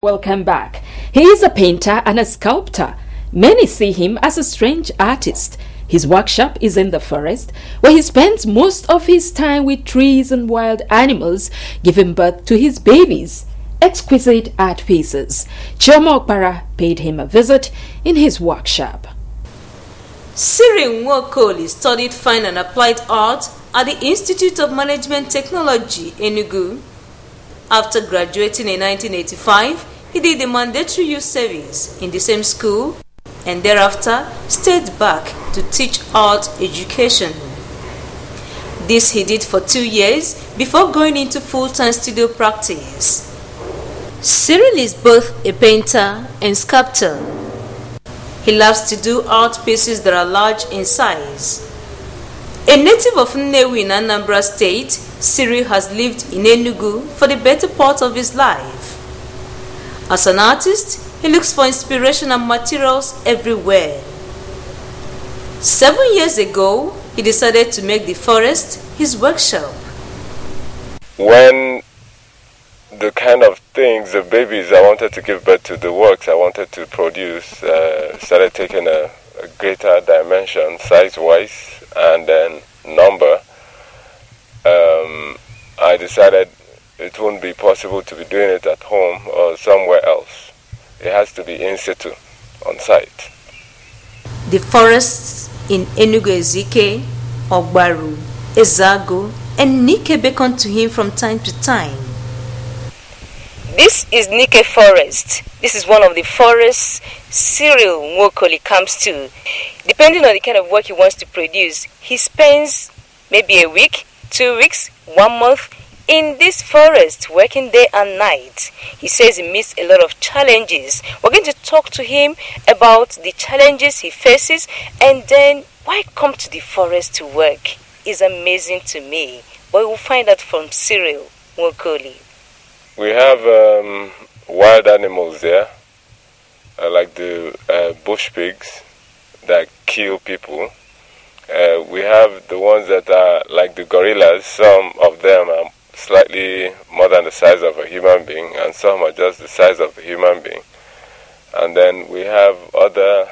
Welcome back. He is a painter and a sculptor. Many see him as a strange artist. His workshop is in the forest, where he spends most of his time with trees and wild animals, giving birth to his babies. Exquisite art pieces. Chioma Okpara paid him a visit in his workshop. Cyril Nwokoli studied fine and applied art at the Institute of Management Technology, Enugu. After graduating in 1985, he did the mandatory youth service in the same school and thereafter stayed back to teach art education. This he did for 2 years before going into full-time studio practice. Cyril is both a painter and sculptor. He loves to do art pieces that are large in size. A native of Nnewi in Anambra State, Cyril has lived in Enugu for the better part of his life. As an artist, he looks for inspiration and materials everywhere. 7 years ago, he decided to make the forest his workshop. When the kind of things, the babies I wanted to give birth to, the works I wanted to produce, started taking a greater dimension, size-wise, and then number, I decided it wouldn't be possible to be doing it at home or somewhere else. It has to be in situ, on site. The forests in Enugu Ezike, Ogbaru, Ezago, and Nike beckon to him from time to time. This is Nike Forest. This is one of the forests Cyril Nwokoli comes to. Depending on the kind of work he wants to produce, he spends maybe a week, 2 weeks, 1 month in this forest, working day and night. He says he meets a lot of challenges. We're going to talk to him about the challenges he faces and then why come to the forest to work is amazing to me. But we'll find out from Cyril Nwokoli. We have wild animals there, like the bush pigs that kill people. We have the ones that are like the gorillas. Some of them are slightly more than the size of a human being, and some are just the size of a human being. And then we have other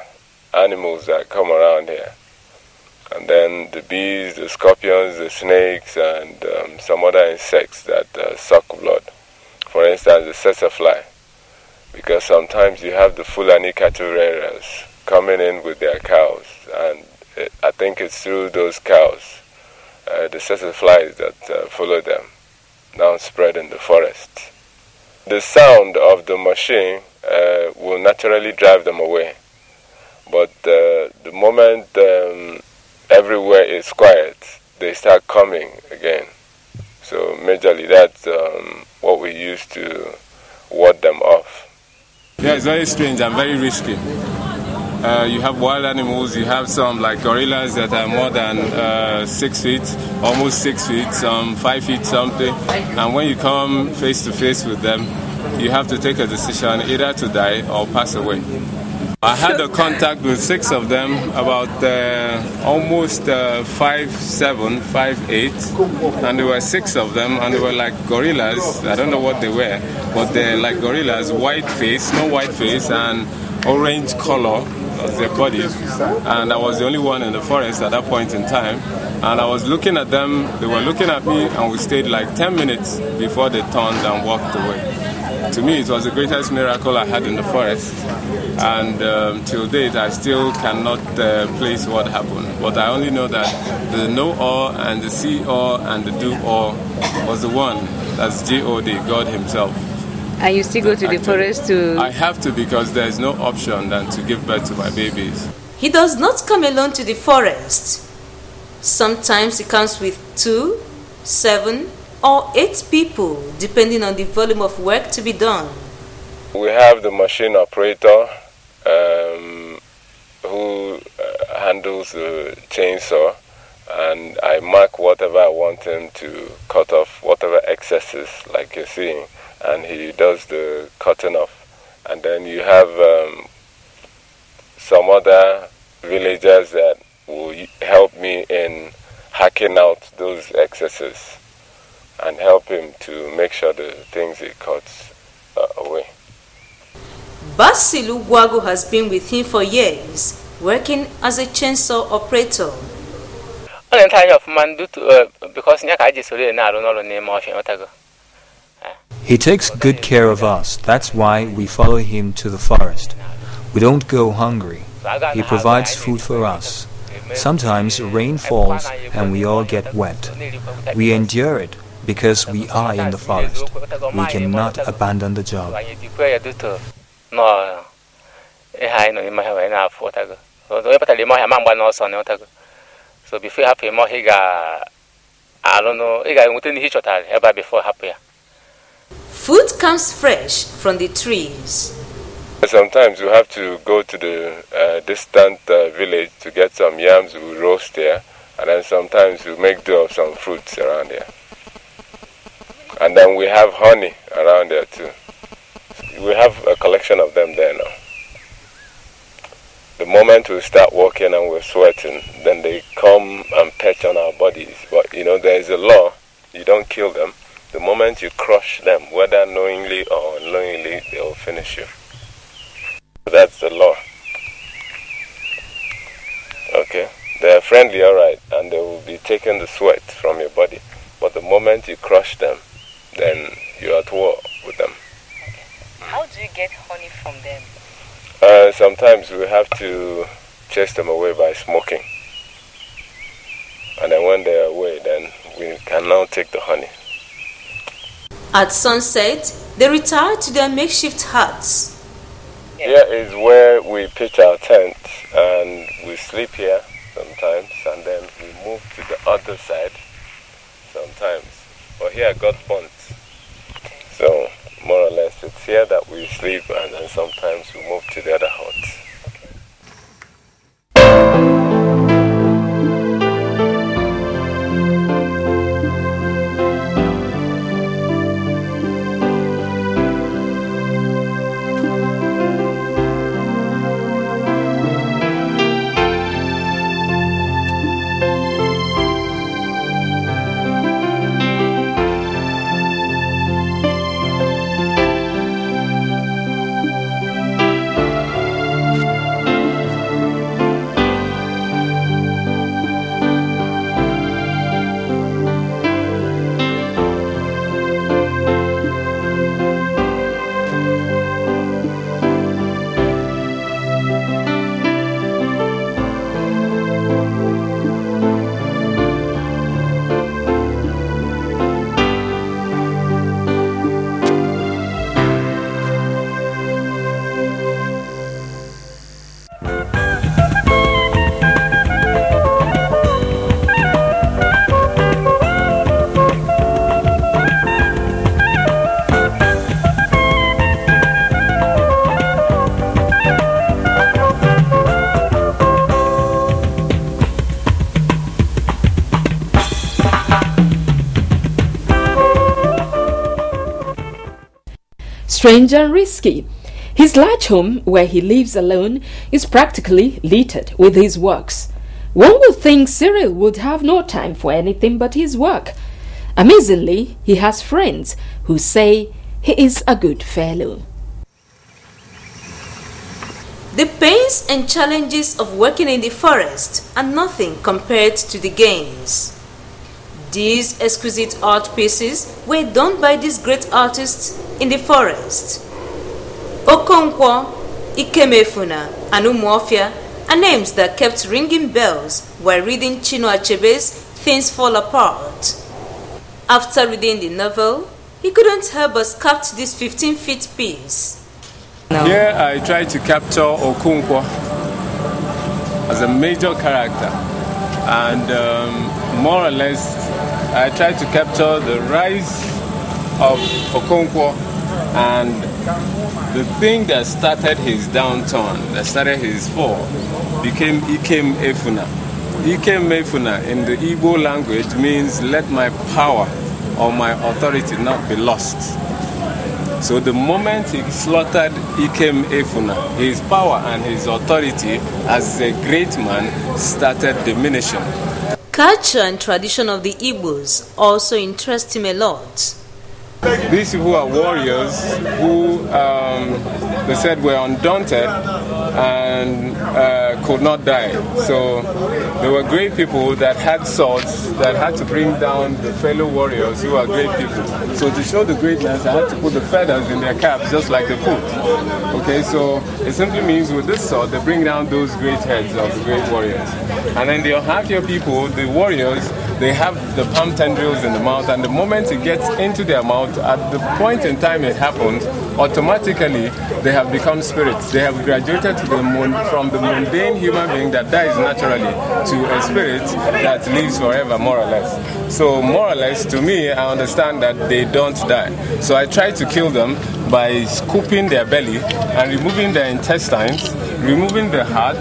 animals that come around here. And then the bees, the scorpions, the snakes, and some other insects that suck blood. For instance, the sesafly, because sometimes you have the Fulani cattle rearers coming in with their cows, and I think it's through those cows, the sesaflies that follow them, now spread in the forest. The sound of the machine will naturally drive them away, but the moment everywhere is quiet, they start coming again. So majorly that's what we use to ward them off. Yeah, it's very strange and very risky. You have wild animals, you have some like gorillas that are more than 6 feet, almost 6 feet, some 5 feet something. And when you come face to face with them, you have to take a decision either to die or pass away. I had a contact with 6 of them, about almost 5'7", 5'8", and there were 6 of them, and they were like gorillas. I don't know what they were, but they're like gorillas, white face, no white face, and orange color of their bodies. And I was the only one in the forest at that point in time, and I was looking at them, they were looking at me, and we stayed like 10 minutes before they turned and walked away. To me, it was the greatest miracle I had in the forest, and till date I still cannot place what happened. But I only know that the know-all and the see-all and the do-all was the one, that's G-O-D, God himself. And you still go to the forest to... I have to, because there's no option than to give birth to my babies. He does not come alone to the forest. Sometimes he comes with 2, 7, or 8 people, depending on the volume of work to be done. We have the machine operator who handles the chainsaw, and I mark whatever I want him to cut off, whatever excesses like you're seeing, and he does the cutting off. And then you have some other villagers that will help me in hacking out those excesses and help him to make sure the things he cuts away. Basil Ugwagu has been with him for years, working as a chainsaw operator. He takes good care of us. That's why we follow him to the forest. We don't go hungry. He provides food for us. Sometimes rain falls and we all get wet. We endure it because we are in the forest. We cannot abandon the job. So before happy more I don't know, before happy. Food comes fresh from the trees. Sometimes we have to go to the distant village to get some yams. We roast there, and then sometimes we make do of some fruits around there. And then we have honey around there too. We have a collection of them there now. The moment we start walking and we're sweating, then they come and perch on our bodies. But you know, there is a law. You don't kill them. The moment you crush them, whether knowingly or unknowingly, they will finish you. That's the law. Okay? They're friendly, alright, and they will be taking the sweat from your body. But the moment you crush them, then you're at war with them. How do you get honey from them? Sometimes we have to chase them away by smoking. And then when they are away, then we can now take the honey. At sunset, they retire to their makeshift huts. Here is where we pitch our tent, and we sleep here sometimes, and then we move to the other side sometimes. But here I got ponds. So more or less it's here that we sleep, and then sometimes we move to the other huts. Strange and risky. His large home, where he lives alone, is practically littered with his works. One would think Cyril would have no time for anything but his work. Amazingly, he has friends who say he is a good fellow. The pains and challenges of working in the forest are nothing compared to the gains. These exquisite art pieces were done by these great artists in the forest. Okonkwo, Ikemefuna, and Umuofia are names that kept ringing bells while reading Chinua Achebe's Things Fall Apart. After reading the novel, he couldn't help but sculpt this 15-feet piece. Here I try to capture Okonkwo as a major character, and more or less I try to capture the rise of Okonkwo and the thing that started his downturn, that started his fall, became Ikem Efuna. Ikem Efuna in the Igbo language means let my power or my authority not be lost. So the moment he slaughtered Ikem Efuna, his power and his authority as a great man started diminishing. Culture and tradition of the Igbos also interest him a lot. These people are warriors who they said were undaunted and could not die. So they were great people that had swords, that had to bring down the fellow warriors who are great people. So to show the greatness, I had to put the feathers in their caps just like the Pope. Okay, so it simply means with this sword, they bring down those great heads of the great warriors. And then they'll have your people, the warriors, they have the palm tendrils in the mouth, and the moment it gets into their mouth, at the point in time it happens, automatically they have become spirits. They have graduated to from the mundane human being that dies naturally to a spirit that lives forever, more or less. So more or less, to me, I understand that they don't die. So I try to kill them by scooping their belly and removing their intestines, removing the heart,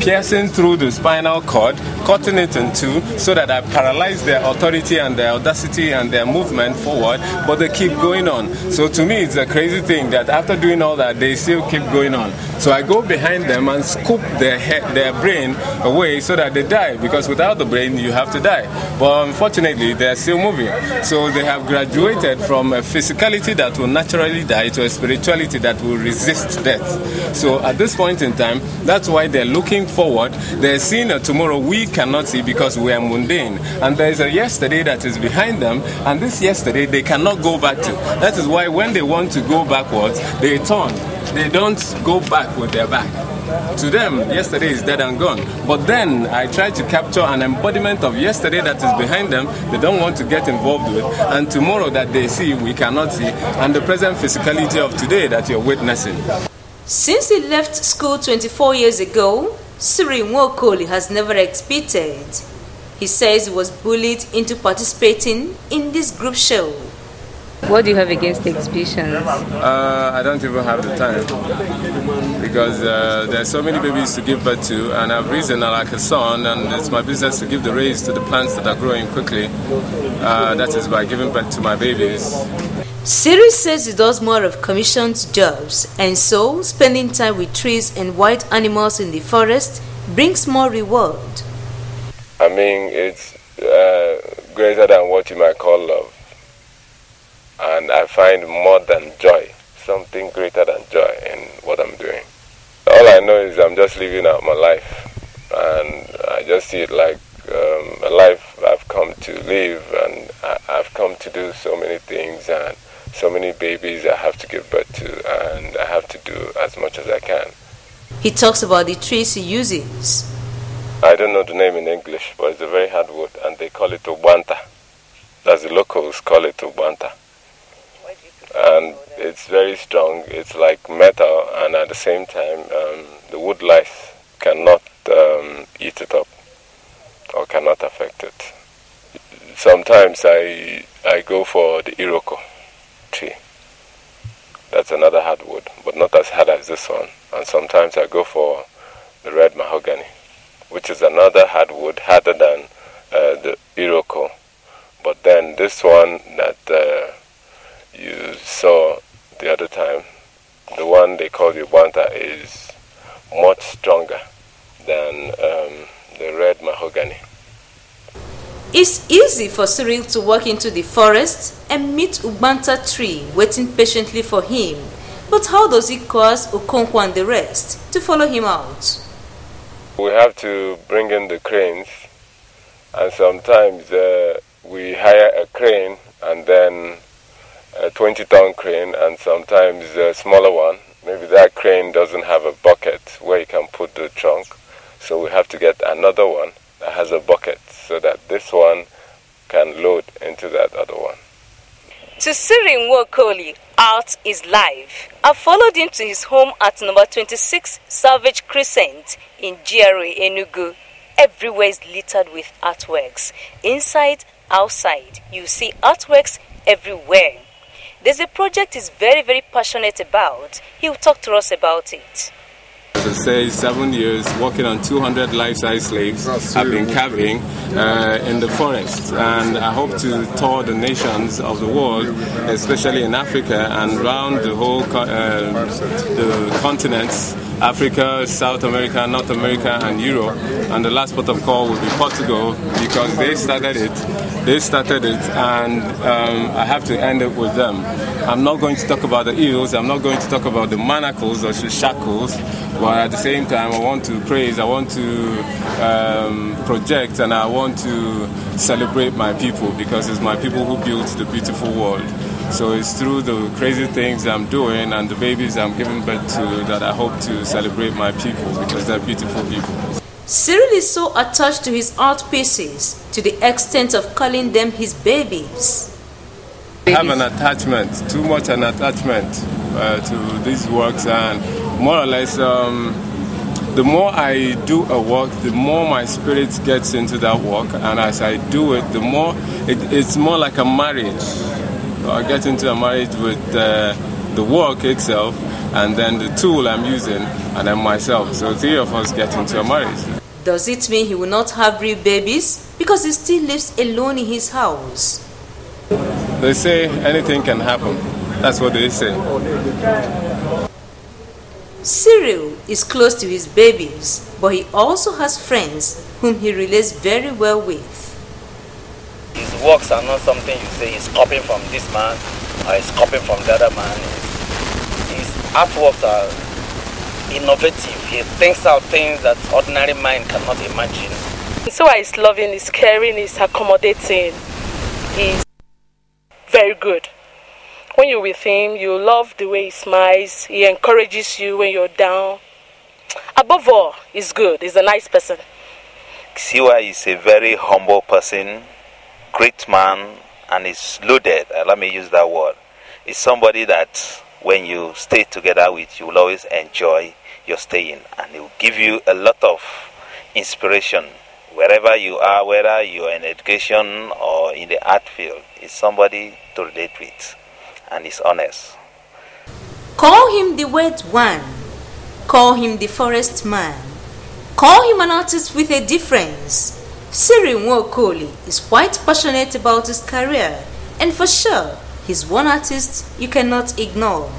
piercing through the spinal cord, cutting it in two so that I paralyze their authority and their audacity and their movement forward, but they keep going on. So to me, it's a crazy thing that after doing all that, they still keep going on. So I go behind them and scoop their head, their brain away so that they die, because without the brain, you have to die. But unfortunately, they're still moving. So they have graduated from a physicality that will naturally die to a spirituality that will resist death. So at this point in time, that's why they're looking forward. They're seeing a tomorrow we cannot see because we are mundane. And there is a yesterday that is behind them, and this yesterday they cannot go back to. That is why when they want to go backwards, they turn. They don't go back with their back. To them, yesterday is dead and gone. But then I try to capture an embodiment of yesterday that is behind them, they don't want to get involved with, and tomorrow that they see, we cannot see, and the present physicality of today that you're witnessing. Since he left school 24 years ago, Cyril Nwokoli has never exhibited. He says he was bullied into participating in this group show. What do you have against exhibitions? I don't even have the time, because there are so many babies to give birth to, and I've risen like a son, and it's my business to give the rays to the plants that are growing quickly. That is by giving birth to my babies. Cyril says he does more of commissioned jobs, and so spending time with trees and wild animals in the forest brings more reward. I mean, it's greater than what you might call love. And I find more than joy, something greater than joy in what I'm doing. All I know is I'm just living out my life, and I just see it like a life I've come to live, and I've come to do so many things, and so many babies I have to give birth to, and I have to do as much as I can. He talks about the trees he uses. I don't know the name in English, but it's a very hard wood, and they call it ubanta. That's the locals call it ubanta. And it's very strong. It's like metal, and at the same time, the wood lice cannot eat it up or cannot affect it. Sometimes I go for the iroko tree. That's another hardwood, but not as hard as this one. And sometimes I go for the red mahogany, which is another hardwood, harder than the iroko. But then this one that you saw the other time, the one they call ubanta, is much stronger than the red mahogany. It's easy for Cyril to walk into the forest and meet ubanta tree waiting patiently for him. But how does he cause Okonkwo and the rest to follow him out? We have to bring in the cranes, and sometimes we hire a crane, and then a 20-ton crane, and sometimes a smaller one. Maybe that crane doesn't have a bucket where you can put the trunk, so we have to get another one that has a bucket so that this one can load into that other one. To Cyril Nwokoli, art is life. I followed him to his home at number 26 Salvage Crescent in GRA, Enugu. Everywhere is littered with artworks. Inside, outside, you see artworks everywhere. There's a project he's very, very passionate about. He'll talk to us about it. As I say, 7 years working on 200 life-size slaves. I've been carving in the forest, and I hope to tour the nations of the world, especially in Africa and around the whole the continents, Africa, South America, North America, and Europe. And the last port of call will be Portugal, because they started it. They started it, and I have to end it with them. I'm not going to talk about the ills, I'm not going to talk about the manacles or the shackles, but at the same time I want to praise, I want to project, and I want to celebrate my people, because it's my people who built the beautiful world. So it's through the crazy things I'm doing and the babies I'm giving birth to that I hope to celebrate my people, because they're beautiful people. Cyril is so attached to his art pieces to the extent of calling them his babies. I have an attachment, too much an attachment to these works, and more or less the more I do a work, the more my spirit gets into that work, and as I do it, the more it's more like a marriage. I get into a marriage with the work itself, and then the tool I'm using, and then myself. So three of us get into a marriage. Does it mean he will not have real babies because he still lives alone in his house? They say anything can happen. That's what they say. Cyril is close to his babies, but he also has friends whom he relates very well with. His works are not something you say he's copying from this man or he's copying from the other man. His artworks are innovative. He thinks out things that ordinary mind cannot imagine. So he's loving, he's caring, he's accommodating. He's very good. When you're with him, you love the way he smiles. He encourages you when you're down. Above all, he's good. He's a nice person. Siwa is a very humble person, great man, and is loaded. Let me use that word. He's somebody that when you stay together with, you will always enjoy your staying, and he will give you a lot of inspiration wherever you are, whether you are in education or in the art field. He's somebody to relate with, and he's honest. Call him the wet one. Call him the forest man. Call him an artist with a difference. Cyril Nwokoli is quite passionate about his career, and for sure, he's one artist you cannot ignore.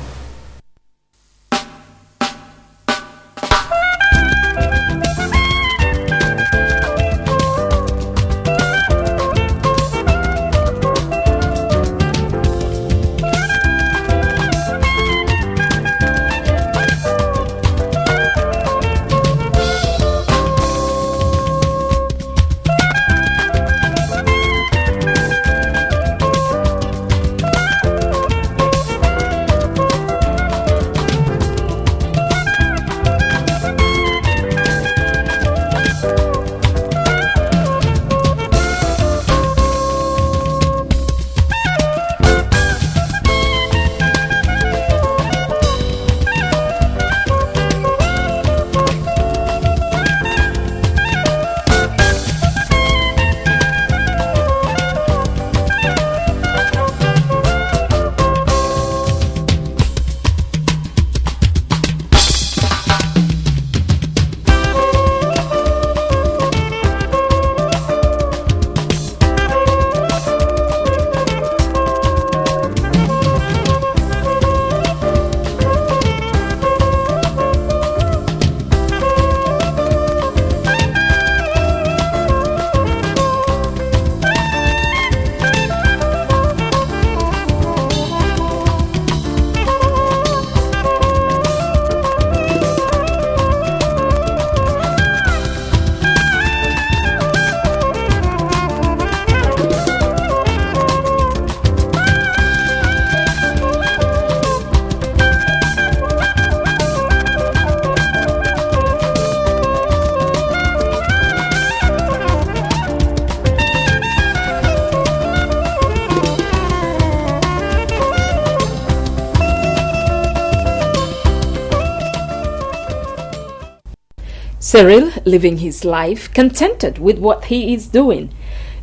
Cyril living his life contented with what he is doing,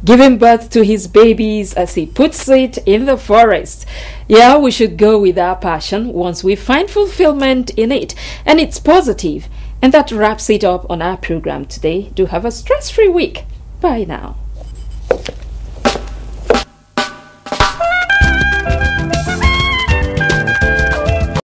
giving birth to his babies, as he puts it, in the forest. Yeah, we should go with our passion once we find fulfillment in it, and it's positive. And that wraps it up on our program today. Do have a stress-free week. Bye now.